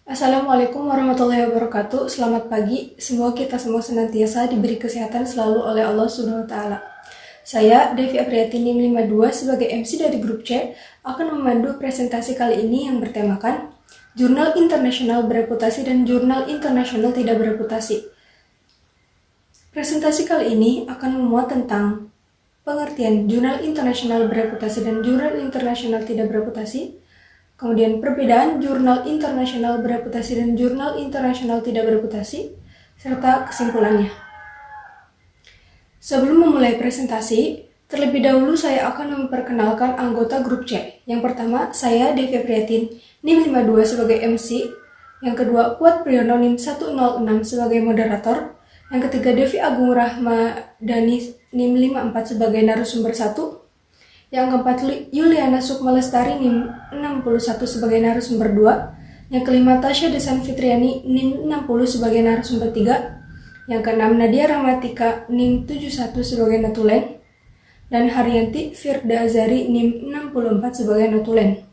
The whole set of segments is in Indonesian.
Assalamualaikum warahmatullahi wabarakatuh. Selamat pagi. Semoga kita semua senantiasa diberi kesehatan selalu oleh Allah Subhanahu wa taala. Saya Devi Apriati NIM 52 sebagai MC dari grup C akan memandu presentasi kali ini yang bertemakan Jurnal Internasional Bereputasi dan Jurnal Internasional Tidak Bereputasi. Presentasi kali ini akan memuat tentang pengertian Jurnal Internasional Bereputasi dan Jurnal Internasional Tidak Bereputasi, kemudian perbedaan jurnal internasional bereputasi dan jurnal internasional tidak bereputasi, serta kesimpulannya. Sebelum memulai presentasi, terlebih dahulu saya akan memperkenalkan anggota grup C. Yang pertama, saya Devi Apriatin, NIM 52 sebagai MC. Yang kedua, Puat Priyono NIM 106 sebagai moderator. Yang ketiga, Devi Agung Rahmadani NIM 54 sebagai narasumber 1. Yang keempat, Yuliana Sukma Lestari NIM 61 sebagai narasumber 2. Yang kelima, Tasya Desan Fitriani NIM 60 sebagai narasumber 3. Yang keenam, Nadia Rahmatika NIM 71 sebagai notulen. Dan Haryanti Firda Azari NIM 64 sebagai notulen.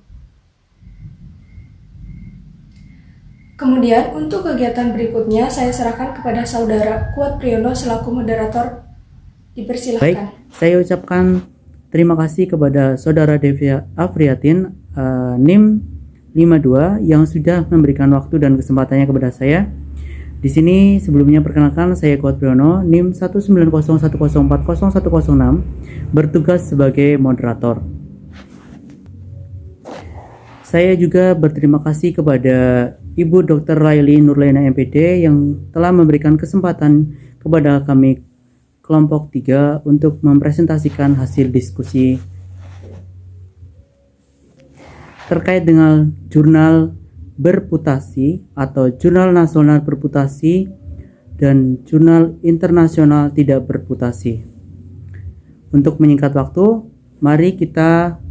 Kemudian, untuk kegiatan berikutnya, saya serahkan kepada Saudara Puat Priyono selaku moderator. Dipersilahkan. Baik, saya ucapkan terima kasih kepada Saudara Devi Apriatin NIM 52 yang sudah memberikan waktu dan kesempatannya kepada saya. Di sini sebelumnya perkenalkan, saya Puat Priyono NIM 19010404106 bertugas sebagai moderator. Saya juga berterima kasih kepada Ibu Dr. Raili Nurlena MPD yang telah memberikan kesempatan kepada kami kelompok 3 untuk mempresentasikan hasil diskusi terkait dengan jurnal berputasi atau jurnal nasional berputasi dan jurnal internasional tidak berputasi. Untuk menyingkat waktu, mari kita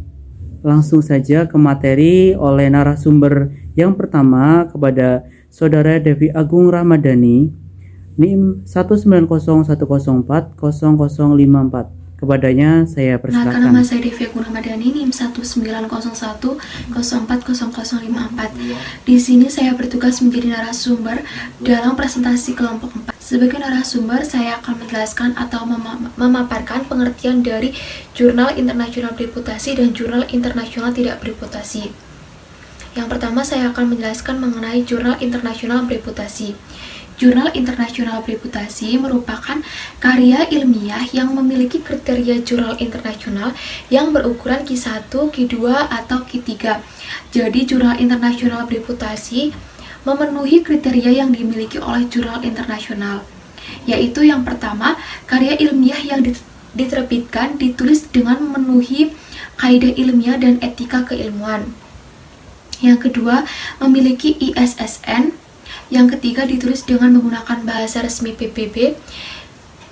langsung saja ke materi oleh narasumber yang pertama kepada Saudara Devi Agung Rahmadani NIM 19010400054. Kepadanya saya persilakan. Nama saya Devi Agung Rahmadani NIM 19010400054. Di sini saya bertugas menjadi narasumber dalam presentasi kelompok 4. Sebagai narasumber, saya akan menjelaskan atau memaparkan pengertian dari Jurnal Internasional Bereputasi dan Jurnal Internasional Tidak Bereputasi. Yang pertama, saya akan menjelaskan mengenai Jurnal Internasional Bereputasi. Jurnal Internasional Bereputasi merupakan karya ilmiah yang memiliki kriteria jurnal internasional yang berukuran Q1, Q2, atau Q3. Jadi, Jurnal Internasional Bereputasi memenuhi kriteria yang dimiliki oleh jurnal internasional, yaitu yang pertama, karya ilmiah yang diterbitkan ditulis dengan memenuhi kaidah ilmiah dan etika keilmuan. Yang kedua, memiliki ISSN. Yang ketiga, ditulis dengan menggunakan bahasa resmi PBB.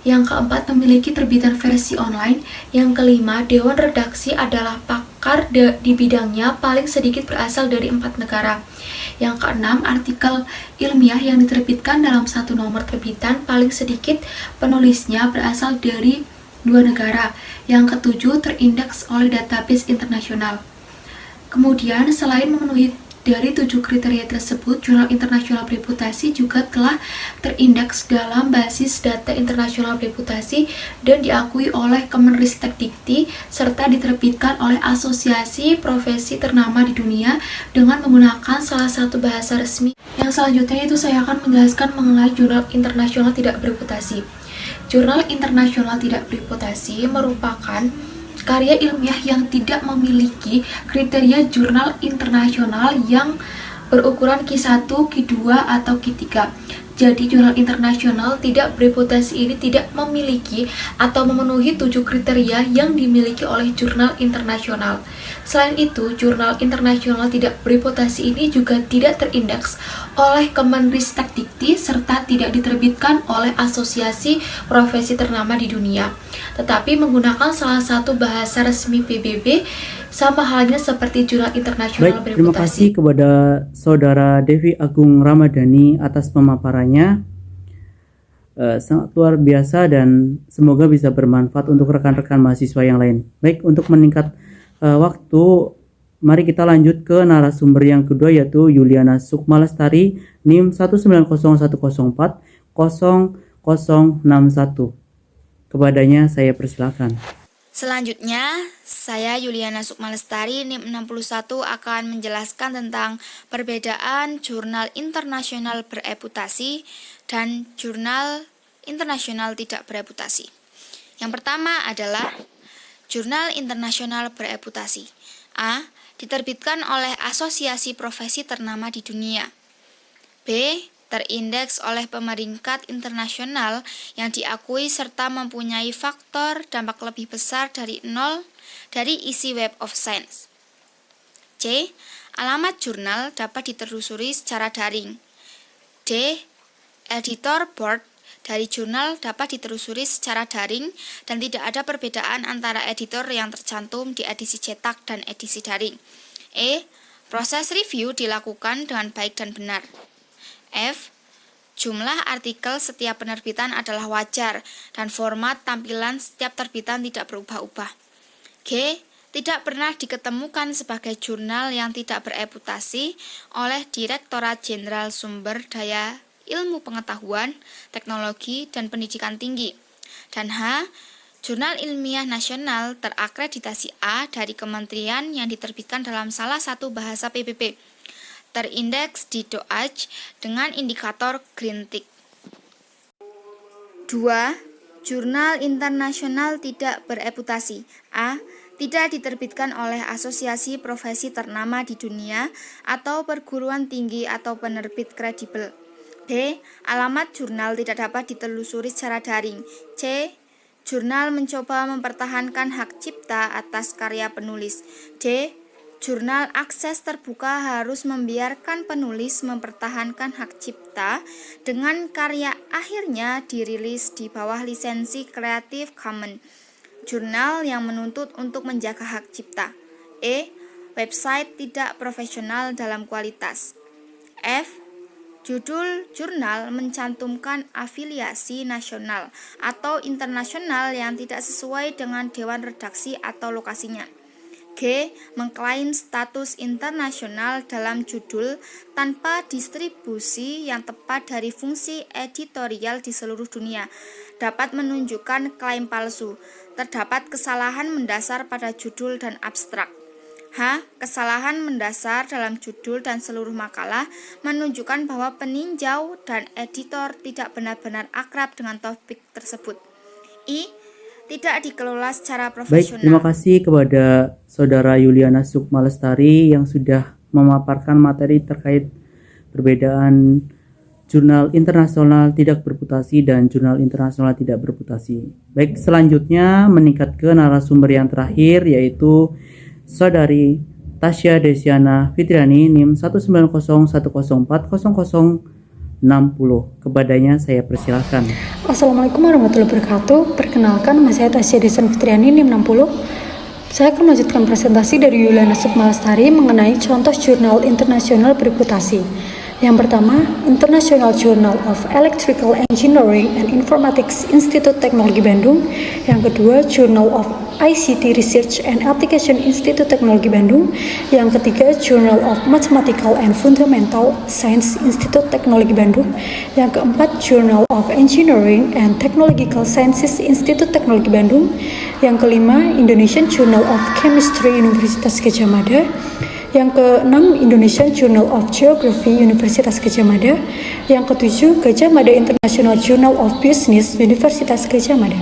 Yang keempat, memiliki terbitan versi online. Yang kelima, Dewan Redaksi adalah pakar di bidangnya, paling sedikit berasal dari 4 negara. Yang keenam, artikel ilmiah yang diterbitkan dalam satu nomor terbitan, paling sedikit penulisnya berasal dari 2 negara. Yang ketujuh, terindeks oleh database internasional. Kemudian, selain memenuhi dari 7 kriteria tersebut, Jurnal Internasional Bereputasi juga telah terindeks dalam basis data internasional bereputasi dan diakui oleh Kemenristek-Dikti serta diterbitkan oleh asosiasi profesi ternama di dunia dengan menggunakan salah satu bahasa resmi. Yang selanjutnya itu saya akan menjelaskan mengenai Jurnal Internasional Tidak Bereputasi. Jurnal Internasional Tidak Bereputasi merupakan karya ilmiah yang tidak memiliki kriteria jurnal internasional yang berukuran Q1, Q2, atau Q3. Jadi, jurnal internasional tidak bereputasi ini tidak memiliki atau memenuhi 7 kriteria yang dimiliki oleh jurnal internasional. Selain itu, jurnal internasional tidak bereputasi ini juga tidak terindeks oleh Kemenristek-Dikti serta tidak diterbitkan oleh asosiasi profesi ternama di dunia, tetapi menggunakan salah satu bahasa resmi PBB, sama halnya seperti Jurnal Internasional Bereputasi. Terima kasih kepada Saudara Devi Agung Rahmadani atas pemaparannya. Sangat luar biasa dan semoga bisa bermanfaat untuk rekan-rekan mahasiswa yang lain. Baik, untuk meningkat waktu, mari kita lanjut ke narasumber yang kedua, yaitu Yuliana Sukma Lestari, NIM 19010400061. Kepadanya saya persilakan. Selanjutnya, saya Yuliana Sukma Lestari, NIM 61 akan menjelaskan tentang perbedaan jurnal internasional bereputasi dan jurnal internasional tidak bereputasi. Yang pertama adalah jurnal internasional bereputasi. A. Diterbitkan oleh asosiasi profesi ternama di dunia. B. Terindeks oleh pemeringkat internasional yang diakui serta mempunyai faktor dampak lebih besar dari 0 dari isi Web of Science. C. Alamat jurnal dapat ditelusuri secara daring. D. Editor board dari jurnal dapat ditelusuri secara daring dan tidak ada perbedaan antara editor yang tercantum di edisi cetak dan edisi daring. E. Proses review dilakukan dengan baik dan benar. F. Jumlah artikel setiap penerbitan adalah wajar dan format tampilan setiap terbitan tidak berubah-ubah. G. Tidak pernah diketemukan sebagai jurnal yang tidak bereputasi oleh Direktorat Jenderal Sumber Daya Ilmu Pengetahuan, Teknologi, dan Pendidikan Tinggi. Dan H. Jurnal ilmiah nasional terakreditasi A dari kementerian yang diterbitkan dalam salah satu bahasa PBB. Terindeks di DOAJ dengan indikator green tick. 2. Jurnal internasional tidak bereputasi. A. Tidak diterbitkan oleh asosiasi profesi ternama di dunia atau perguruan tinggi atau penerbit kredibel. B. Alamat jurnal tidak dapat ditelusuri secara daring. C. Jurnal mencoba mempertahankan hak cipta atas karya penulis. D. Jurnal akses terbuka harus membiarkan penulis mempertahankan hak cipta dengan karya akhirnya dirilis di bawah lisensi Creative Commons. Jurnal yang menuntut untuk menjaga hak cipta. E. Website tidak profesional dalam kualitas. F. Judul jurnal mencantumkan afiliasi nasional atau internasional yang tidak sesuai dengan dewan redaksi atau lokasinya. G. Mengklaim status internasional dalam judul tanpa distribusi yang tepat dari fungsi editorial di seluruh dunia. Dapat menunjukkan klaim palsu. Terdapat kesalahan mendasar pada judul dan abstrak. H. Kesalahan mendasar dalam judul dan seluruh makalah menunjukkan bahwa peninjau dan editor tidak benar-benar akrab dengan topik tersebut. I. Tidak dikelola secara profesional. Baik, terima kasih kepada Saudara Yuliana Sukma Lestari yang sudah memaparkan materi terkait perbedaan jurnal internasional tidak bereputasi dan jurnal internasional tidak bereputasi. Baik, selanjutnya meningkat ke narasumber yang terakhir, yaitu Saudari Tasya Desiana Fitriani, NIM 19010400060. Kepadanya saya persilakan. Assalamualaikum warahmatullahi wabarakatuh. Perkenalkan, nama saya Tasya Desiana Fitriani, NIM 60. Saya akan melanjutkan presentasi dari Yuliana Sukma Lestari mengenai contoh jurnal internasional bereputasi. Yang pertama, International Journal of Electrical Engineering and Informatics Institute Teknologi Bandung. Yang kedua, Journal of ICT Research and Application Institute Teknologi Bandung. Yang ketiga, Journal of Mathematical and Fundamental Science Institute Teknologi Bandung. Yang keempat, Journal of Engineering and Technological Sciences Institute Teknologi Bandung. Yang kelima, Indonesian Journal of Chemistry Universitas Gadjah Mada. Yang keenam, Indonesian Journal of Geography Universitas Gadjah Mada. Yang ketujuh, Gadjah Mada International Journal of Business Universitas Gadjah Mada.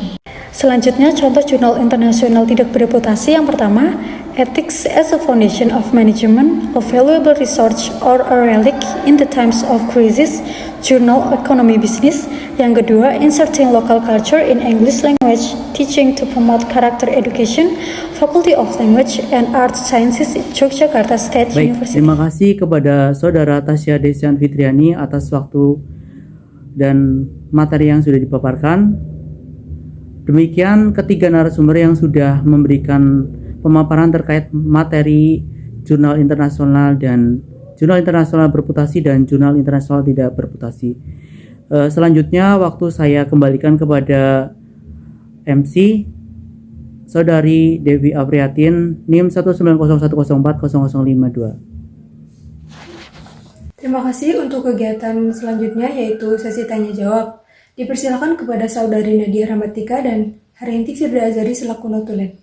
Selanjutnya, contoh jurnal internasional tidak bereputasi. Yang pertama, Ethics as a Foundation of Management, a Valuable Research or a Relic in the Times of Crisis, Journal Economy Business. Yang kedua, Inserting Local Culture in English Language, Teaching to Promote Character Education, Faculty of Language and Art Sciences, Yogyakarta State University. Terima kasih kepada Saudara Tasya Desiana Fitriani atas waktu dan materi yang sudah dipaparkan. Demikian ketiga narasumber yang sudah memberikan pemaparan terkait materi jurnal internasional dan jurnal internasional bereputasi dan jurnal internasional tidak bereputasi. Selanjutnya waktu saya kembalikan kepada MC. Saudari Devi Afriatin, NIM 19010400052. Terima kasih untuk kegiatan selanjutnya yaitu sesi tanya jawab. Dipersilakan kepada Saudari Nadia Ramatika dan Haryanti Firda Azari selaku notulen.